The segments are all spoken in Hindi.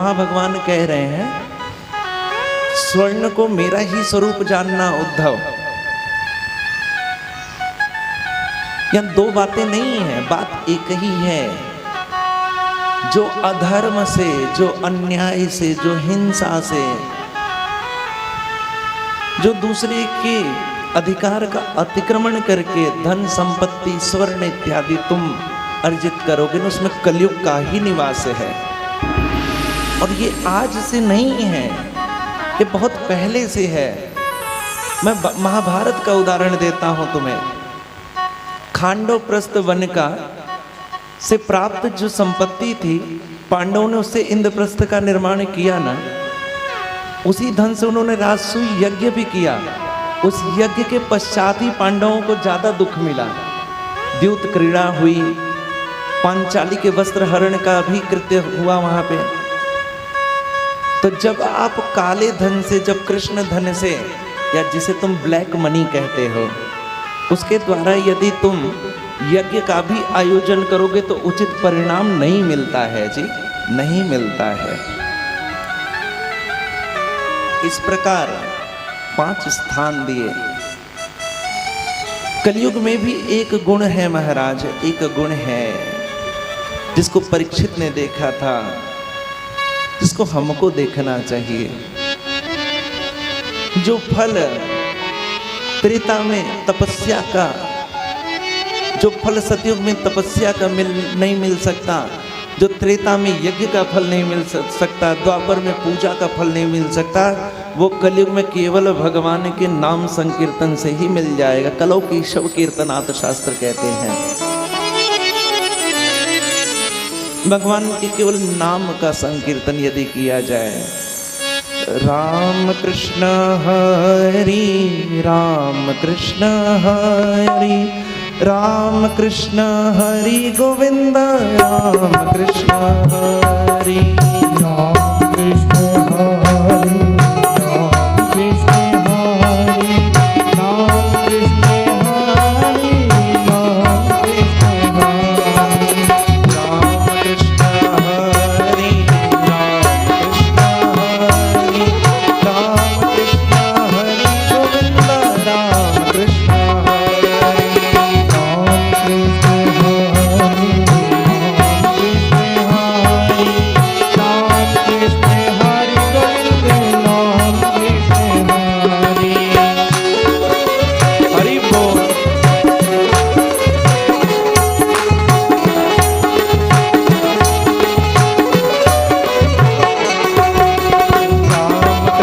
वहां भगवान कह रहे हैं स्वर्ण को मेरा ही स्वरूप जानना उद्धव। यहां दो बातें नहीं है, बात एक ही है। जो अधर्म से, जो अन्याय से, जो हिंसा से, जो दूसरे के अधिकार का अतिक्रमण करके धन संपत्ति स्वर्ण इत्यादि तुम अर्जित करोगे ना, उसमें कलयुग का ही निवास है। और ये आज से नहीं है, ये बहुत पहले से है। मैं महाभारत का उदाहरण देता हूं तुम्हें। खांडवप्रस्थ वन का से प्राप्त जो संपत्ति थी, पांडवों ने उससे इंद्रप्रस्थ का निर्माण किया ना, उसी धन से उन्होंने राजसूय यज्ञ भी किया। उस यज्ञ के पश्चात ही पांडवों को ज्यादा दुख मिला। द्यूत क्रीड़ा हुई, पांचाली के वस्त्र हरण का भी कृत्य हुआ वहां पे। तो जब आप काले धन से, जब कृष्ण धन से, या जिसे तुम ब्लैक मनी कहते हो, उसके द्वारा यदि तुम यज्ञ का भी आयोजन करोगे तो उचित परिणाम नहीं मिलता है जी, नहीं मिलता है। इस प्रकार 5 स्थान दिए। कलयुग में भी एक गुण है महाराज, एक गुण है जिसको परीक्षित ने देखा था, जिसको हमको देखना चाहिए। जो फल त्रेता में तपस्या का, जो फल सतयुग में तपस्या का नहीं मिल सकता, जो त्रेता में यज्ञ का फल नहीं मिल सकता, द्वापर में पूजा का फल नहीं मिल सकता, वो कलयुग में केवल भगवान के नाम संकीर्तन से ही मिल जाएगा। कलौ की शव कीर्तनात् शास्त्र कहते हैं। भगवान के केवल नाम का संकीर्तन यदि किया जाए, राम कृष्ण हरि राम कृष्ण हरि राम कृष्ण हरि गोविंद राम कृष्ण हरि राम कृष्ण हरि राम कृष्ण हरि राम कृष्ण हरि राम कृष्ण हरि राम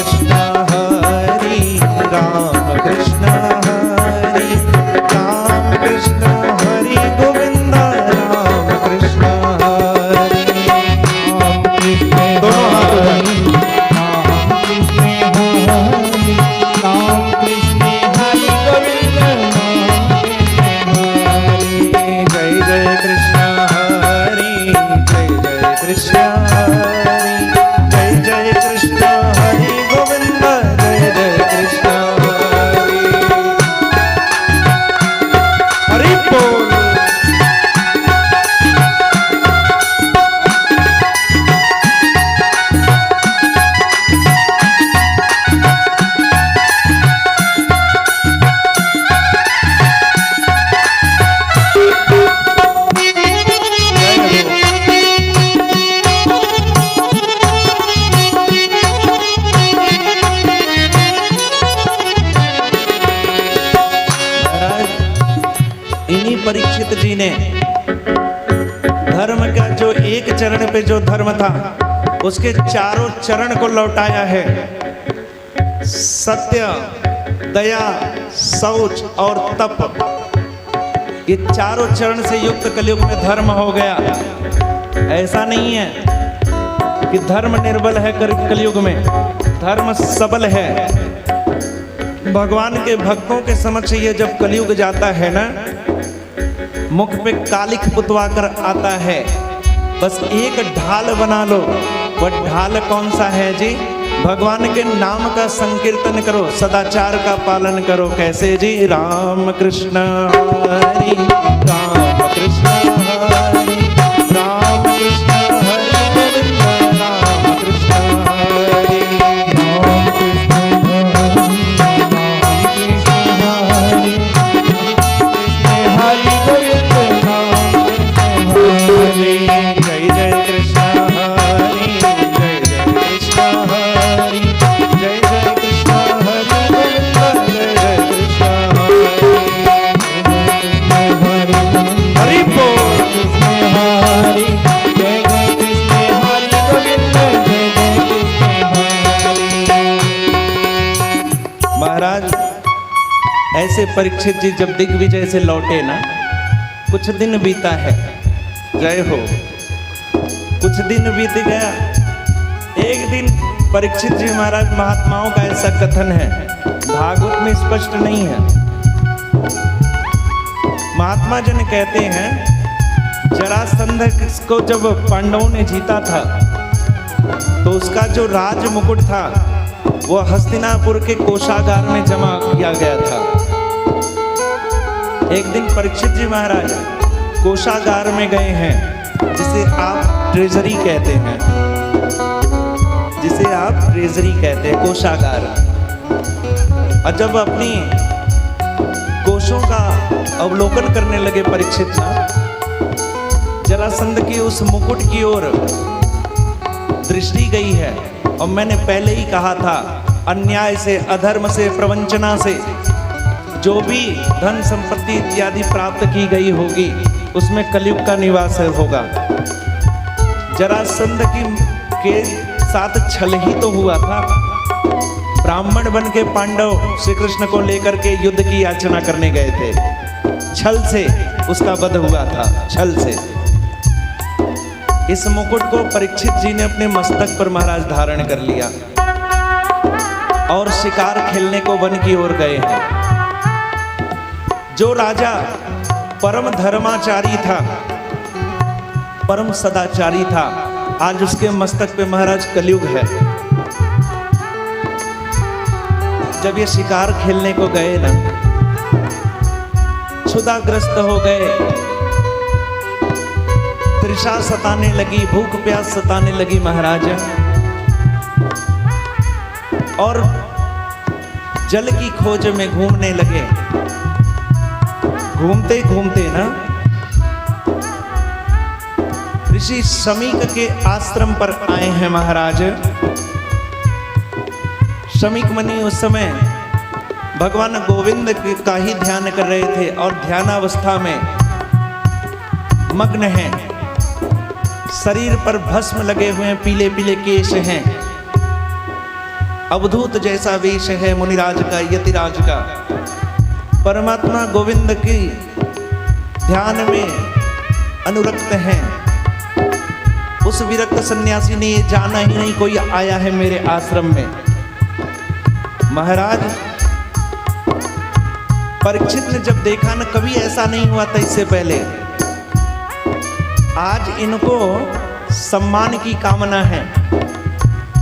कृष्ण हरि राम कृष्ण हरि राम कृष्ण हरि गोविंद राम कृष्ण परीक्षित जी ने धर्म का जो एक चरण पे जो धर्म था, उसके चारों चरण को लौटाया है। सत्य, दया, शौच और तप, ये चारों चरण से युक्त कलयुग में धर्म हो गया। ऐसा नहीं है कि धर्म निर्बल है कलयुग में, धर्म सबल है। भगवान के भक्तों के समक्ष ये जब कलयुग जाता है ना, मुख पे कालिख पुतवा कर आता है। बस एक ढाल बना लो। वह ढाल कौन सा है जी? भगवान के नाम का संकीर्तन करो, सदाचार का पालन करो। कैसे जी? राम कृष्ण हरि राम कृष्ण हरि राम कृष्ण हरि गोविंद राम कृष्ण ऐसे परीक्षित जी जब दिग्विजय से लौटे ना, कुछ दिन बीता है, जय हो, कुछ दिन बीत गया। एक दिन परीक्षित जी महाराज, महात्माओं का ऐसा कथन है, भागवत में स्पष्ट नहीं है, महात्मा जन कहते हैं जरासंध को जब पांडवों ने जीता था तो उसका जो राज मुकुट था वो हस्तिनापुर के कोषागार में जमा किया गया था। एक दिन परीक्षित जी महाराज कोषागार में गए हैं, जिसे आप ट्रेजरी कहते हैं, जिसे आप ट्रेजरी कहते हैं, कोषागार। और जब अपनी कोषों का अवलोकन करने लगे परीक्षित ना, जरासंध की उस मुकुट की ओर दृष्टि गई है। और मैंने पहले ही कहा था, अन्याय से, अधर्म से, प्रवंचना से जो भी धन संपत्ति इत्यादि प्राप्त की गई होगी उसमें कलयुग का निवास होगा। जरासंध के साथ छल ही तो हुआ था। ब्राह्मण बन के पांडव श्री कृष्ण को लेकर के युद्ध की याचना करने गए थे, छल से उसका वध हुआ था, छल से। इस मुकुट को परीक्षित जी ने अपने मस्तक पर महाराज धारण कर लिया और शिकार खेलने को वन की ओर गए हैं। जो राजा परम धर्माचारी था, परम सदाचारी था, आज उसके मस्तक पे महाराज कलयुग है। जब ये शिकार खेलने को गए ना, क्षुधाग्रस्त हो गए, तृषा सताने लगी, भूख प्यास सताने लगी महाराज, और जल की खोज में घूमने लगे। घूमते घूमते ना ऋषि शमीक के आश्रम पर आए हैं महाराज। शमीक मुनि उस समय भगवान गोविंद का ही ध्यान कर रहे थे और ध्यानावस्था में मग्न हैं। शरीर पर भस्म लगे हुए हैं, पीले पीले केश हैं, अवधूत जैसा वेश है मुनिराज का, यतिराज का। परमात्मा गोविंद की ध्यान में अनुरक्त हैं। उस विरक्त सन्यासी ने ये जाना ही नहीं कोई आया है मेरे आश्रम में। महाराज परीक्षित ने जब देखा ना, कभी ऐसा नहीं हुआ था इससे पहले, आज इनको सम्मान की कामना है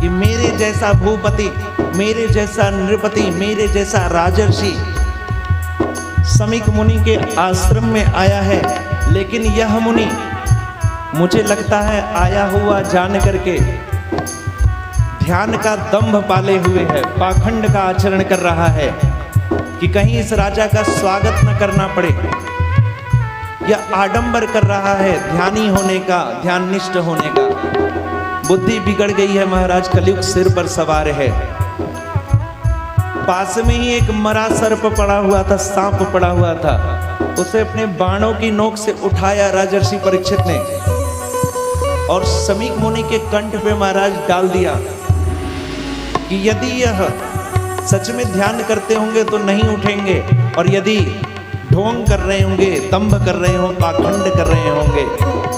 कि मेरे जैसा भूपति, मेरे जैसा नृपति, मेरे जैसा राजर्षि शमीक मुनि के आश्रम में आया है। लेकिन यह मुनि मुझे लगता है आया हुआ जान करके ध्यान का दंभ पाले हुए है, पाखंड का आचरण कर रहा है कि कहीं इस राजा का स्वागत न करना पड़े। यह आडंबर कर रहा है ध्यानी होने का, ध्याननिष्ठ होने का। बुद्धि बिगड़ गई है महाराज, कलयुग सिर पर सवार है। पास में ही एक मरा सर्प पड़ा हुआ था, सांप पड़ा हुआ था, उसे अपने बाणों की नोक से उठाया राजर्षि परीक्षित ने और शमीक मुनि के कंठ पे महाराज डाल दिया कि यदि यह सच में ध्यान करते होंगे तो नहीं उठेंगे, और यदि ढोंग कर रहे होंगे, दंभ कर रहे हों, पाखंड कर रहे होंगे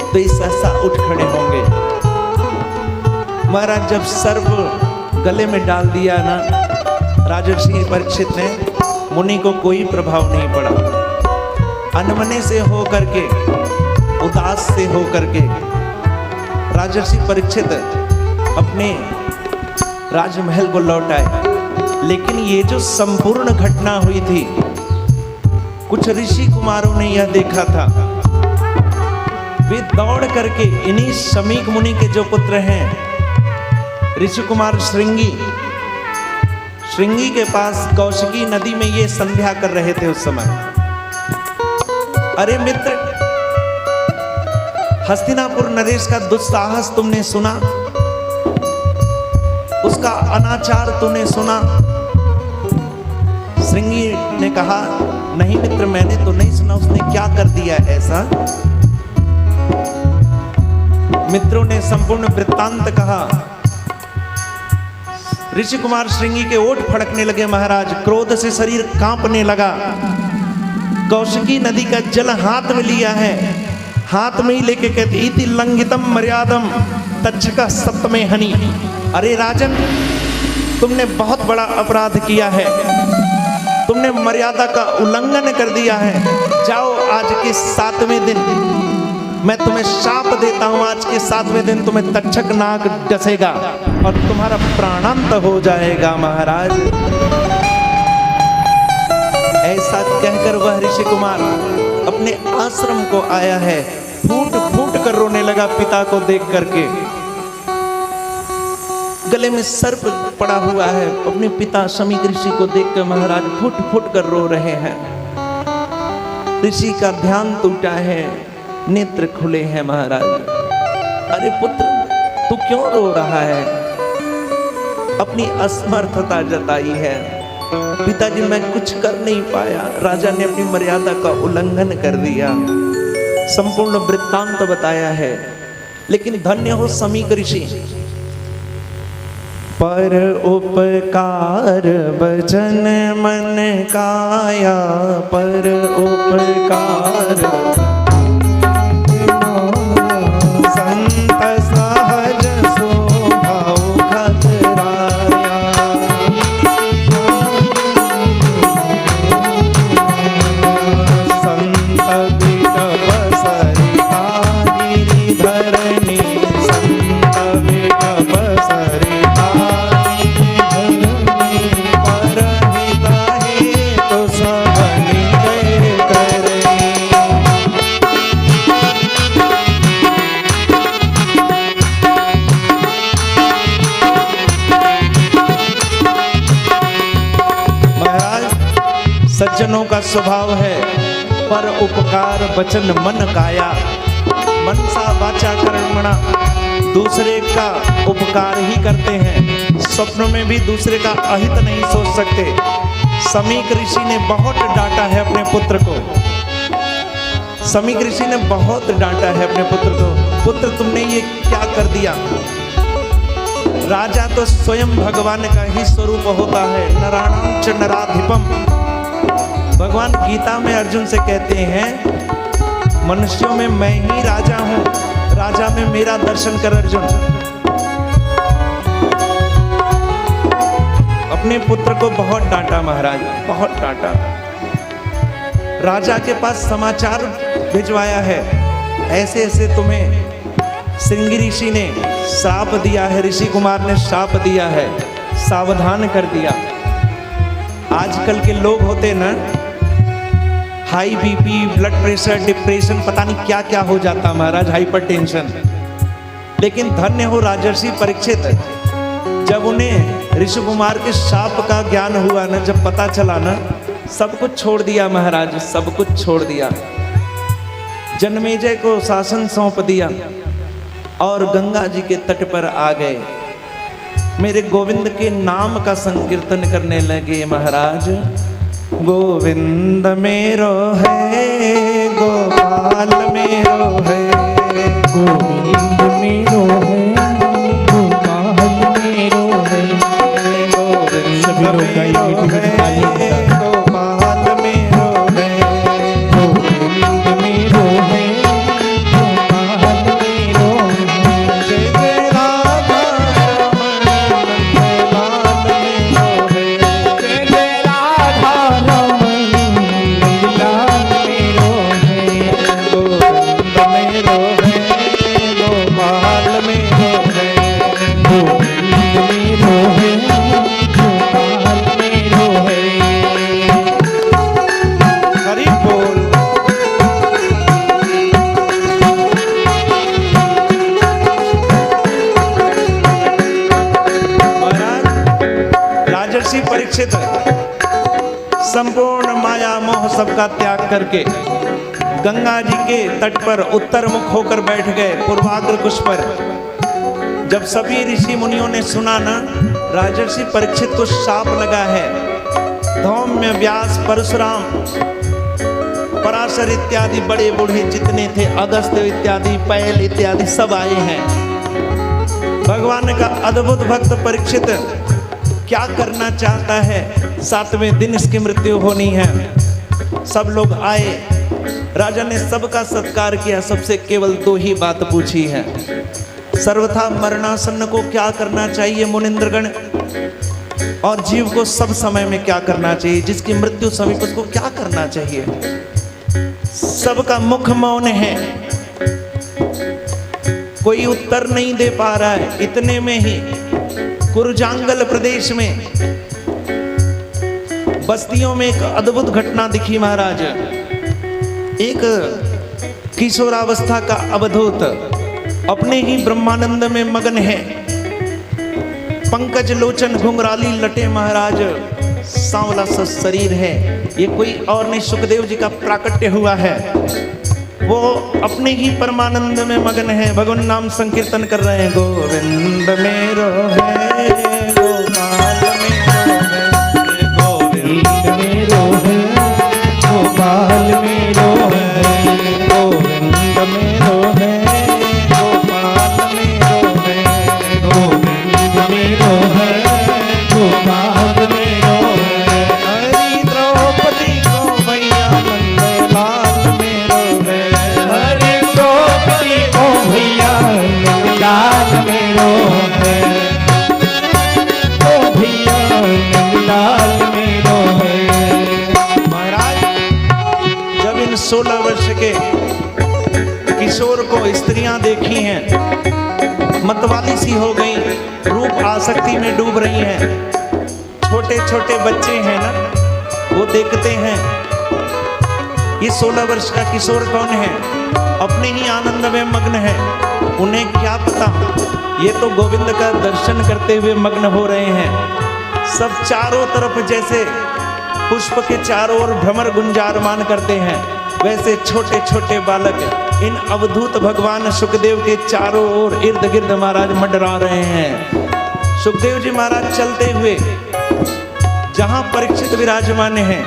तो इस सहसा उठ खड़े होंगे। महाराज जब सर्प गले में डाल दिया ना राजर्षि परीक्षित ने, मुनि को कोई प्रभाव नहीं पड़ा। अनमने से हो करके, उदास से हो करके राजर्षि परीक्षित अपने राजमहल को लौट आए। लेकिन ये जो संपूर्ण घटना हुई थी, कुछ ऋषि कुमारों ने यह देखा था। वे दौड़ करके इन्हीं शमीक मुनि के जो पुत्र हैं ऋषि कुमार श्रृंगी, श्रृंगी के पास कौशिकी नदी में ये संध्या कर रहे थे उस समय। अरे मित्र, हस्तिनापुर नरेश का दुस्साहस तुमने सुना, उसका अनाचार तूने सुना? श्रृंगी ने कहा, नहीं मित्र, मैंने तो नहीं सुना, उसने क्या कर दिया ऐसा? मित्रों ने संपूर्ण वृत्तांत कहा। ऋषि कुमार श्रृंगी के ओठ फड़कने लगे महाराज, क्रोध से शरीर कांपने लगा। कौशिकी नदी का जल हाथ में लिया है, हाथ में ही लेके कहते इति लंघितम मर्यादम तक्षका सप्तमे हनि। अरे राजन, तुमने बहुत बड़ा अपराध किया है, तुमने मर्यादा का उल्लंघन कर दिया है। जाओ, आज के 7वें दिन मैं तुम्हें शाप देता हूं, आज के 7वें दिन तुम्हें तक्षक नाग डसेगा और तुम्हारा प्राणांत हो जाएगा महाराज। ऐसा कहकर वह ऋषि कुमार अपने आश्रम को आया है, फूट फूट कर रोने लगा पिता को देख करके। गले में सर्प पड़ा हुआ है, अपने पिता शमीक ऋषि को देखकर महाराज फुट फुट कर रो रहे हैं। ऋषि का ध्यान टूटा है, नेत्र खुले हैं महाराज। अरे पुत्र, तू क्यों रो रहा है? अपनी असमर्थता जताई है। पिताजी, मैं कुछ कर नहीं पाया, राजा ने अपनी मर्यादा का उल्लंघन कर दिया। संपूर्ण वृत्तांत बताया है। लेकिन धन्य हो शमीक ऋषि, पर उपकार वचन मन काया, पर उपकार संत सहज स्वभाव खतराया। संत विकप सरिता गिरिधरणी, संत विकप सरिता सज्जनों का स्वभाव है पर उपकार वचन मन काया। मनसा वाचा कर्मणा, दूसरे का उपकार ही करते हैं, स्वप्नों में भी दूसरे का अहित नहीं सोच सकते। शमीक ऋषि ने बहुत डांटा है अपने पुत्र को, शमीक ऋषि ने बहुत डांटा है अपने पुत्र को। पुत्र, तुमने ये क्या कर दिया? राजा तो स्वयं भगवान का ही स्वरूप होता है। नराणां च नराधिपम, भगवान गीता में अर्जुन से कहते हैं मनुष्यों में मैं ही राजा हूं, राजा में मेरा दर्शन कर अर्जुन। अपने पुत्र को बहुत डांटा महाराज, बहुत डांटा। राजा के पास समाचार भिजवाया है, ऐसे ऐसे तुम्हें श्रृंगी ऋषि ने श्राप दिया है, ऋषि कुमार ने श्राप दिया है, सावधान कर दिया। आजकल के लोग होते ना, high BP, blood pressure, depression, पता नहीं क्या क्या हो जाता महाराज, हाइपरटेंशन। लेकिन धन्य हो राजर्षि परीक्षित, जब उन्हें ऋषि कुमार के शाप का ज्ञान हुआ ना, जब पता चला ना, सब कुछ छोड़ दिया महाराज, सब कुछ छोड़ दिया। जन्मेजय को शासन सौंप दिया और गंगा जी के तट पर आ गए। मेरे गोविंद के नाम का संकीर्तन करने लगे महाराज। गोविंद मेरो है, गोपाल मेरो है, गोविंद मेरो है, गोपाल मेरो है, गोविंद मेरो है, गोपाल मेरो है, गोविंद मेरो है, गोपाल मेरो है। जय जय राधा परीक्षित संपूर्ण माया मोह सबका त्याग करके गंगा जी के तट पर उत्तर मुख होकर बैठ गए, पूर्वाग्र कुश पर। जब सभी ऋषि मुनियों ने सुना ना, राजर्षि परीक्षित को शाप लगा है, धौम्य, व्यास, परशुराम, पराशर इत्यादि बड़े बूढ़े जितने थे, अगस्त्य इत्यादि, पैल इत्यादि सब आए हैं। भगवान का अद्भुत भक्त परीक्षित क्या करना चाहता है। 7वें दिन इसकी मृत्यु होनी है। सब लोग आए, राजा ने सबका सत्कार किया, सबसे केवल 2 ही बात पूछी है। सर्वथा मरणासन्न को क्या करना चाहिए मुनिंद्रगण, और जीव को सब समय में क्या करना चाहिए, जिसकी मृत्यु समीप उसको क्या करना चाहिए। सबका मुख मौन है, कोई उत्तर नहीं दे पा रहा है। इतने में ही कुरजांगल प्रदेश में बस्तियों में एक अद्भुत घटना दिखी महाराज। एक किशोरावस्था का अवधूत अपने ही ब्रह्मानंद में मगन है। पंकज लोचन घुंघराली लटे महाराज, सांवला सा शरीर है। ये कोई और नहीं, सुखदेव जी का प्राकट्य हुआ है। वो अपने ही परमानंद में मगन है, भगवान नाम संकीर्तन कर रहे हैं। गोविंद मेरो है, गोपाल मेरो है, गोविंद मेरो है, गोपाल मेरो है, गोविंद मेरो है, गोपाल मेरो है, गोविंद मेरो है, गोपाल मेरो है। हरि द्रौपदी को भैया नंदलाल मेरो है, हरि द्रौपदी को भैया नंदलाल मेरो है, ओ भैया नंदलाल मेरो है। महाराज जब इन 16 वर्ष के किशोर को स्त्रियां देखी हैं, मतवाली सी हो गई, रूप आसक्ति में डूब रही हैं। छोटे छोटे बच्चे हैं ना, वो देखते हैं ये 16 वर्ष का किशोर कौन है, अपने ही आनंद में मग्न है। उन्हें क्या पता, ये तो गोविंद का दर्शन करते हुए मग्न हो रहे हैं। सब चारों तरफ जैसे पुष्प के चारों ओर भ्रमर गुंजारमान करते हैं, वैसे छोटे छोटे बालक इन अवधूत भगवान सुखदेव के चारों ओर इर्द गिर्द महाराज मंडरा रहे हैं। सुखदेव जी महाराज चलते हुए जहां परीक्षित विराजमान हैं,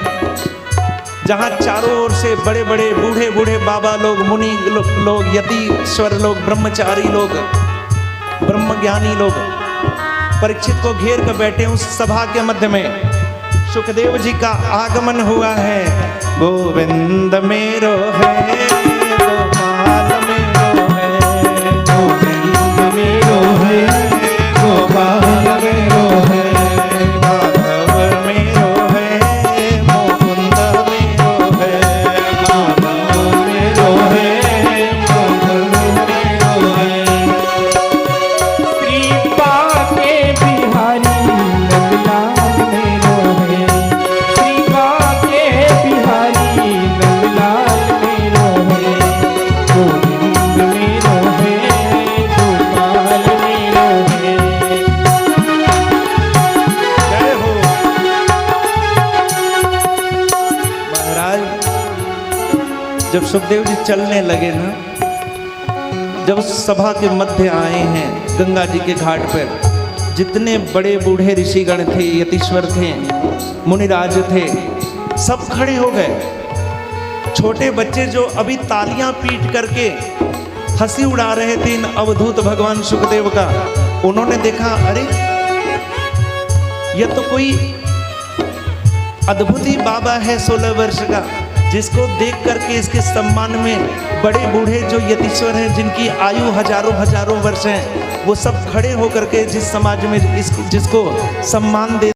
जहां चारों ओर से बड़े बड़े बूढ़े बूढ़े बाबा लोग, मुनि लोग, यतीश्वर लोग, ब्रह्मचारी लोग, ब्रह्मज्ञानी लोग परीक्षित को घेर कर बैठे, उस सभा के मध्य में सुखदेव जी का आगमन हुआ है। गोविंद मेरो है, गोपाल मेरो है, गोविंद मेरो है, गोपाल मेरो है, माधव मेरो है, मुकुंद मेरो है, माधव मेरो है, मुकुंद मेरो है। कृपा के बिहारी नंदलाल मेरो है, कृपा के बिहारी नंदलाल मेरो है, गोविंद मेरो है, गोपाल मेरो है। जय हो महाराज। जब सुखदेव जी चलने लगे ना, जब सभा के मध्य आए हैं गंगा जी के घाट पर, जितने बड़े बूढ़े ऋषिगण थे, यतीश्वर थे, मुनिराज थे, सब खड़े हो गए। छोटे बच्चे जो अभी तालियां पीट करके हंसी उड़ा रहे थे इन अवधूत भगवान सुखदेव का, उन्होंने देखा अरे यह तो कोई अद्भुत ही बाबा है 16 वर्ष का, जिसको देख करके इसके सम्मान में बड़े बूढ़े जो यतीश्वर हैं, जिनकी आयु हजारों हजारों वर्ष हैं, वो सब खड़े होकर के जिस समाज में जिसको सम्मान दे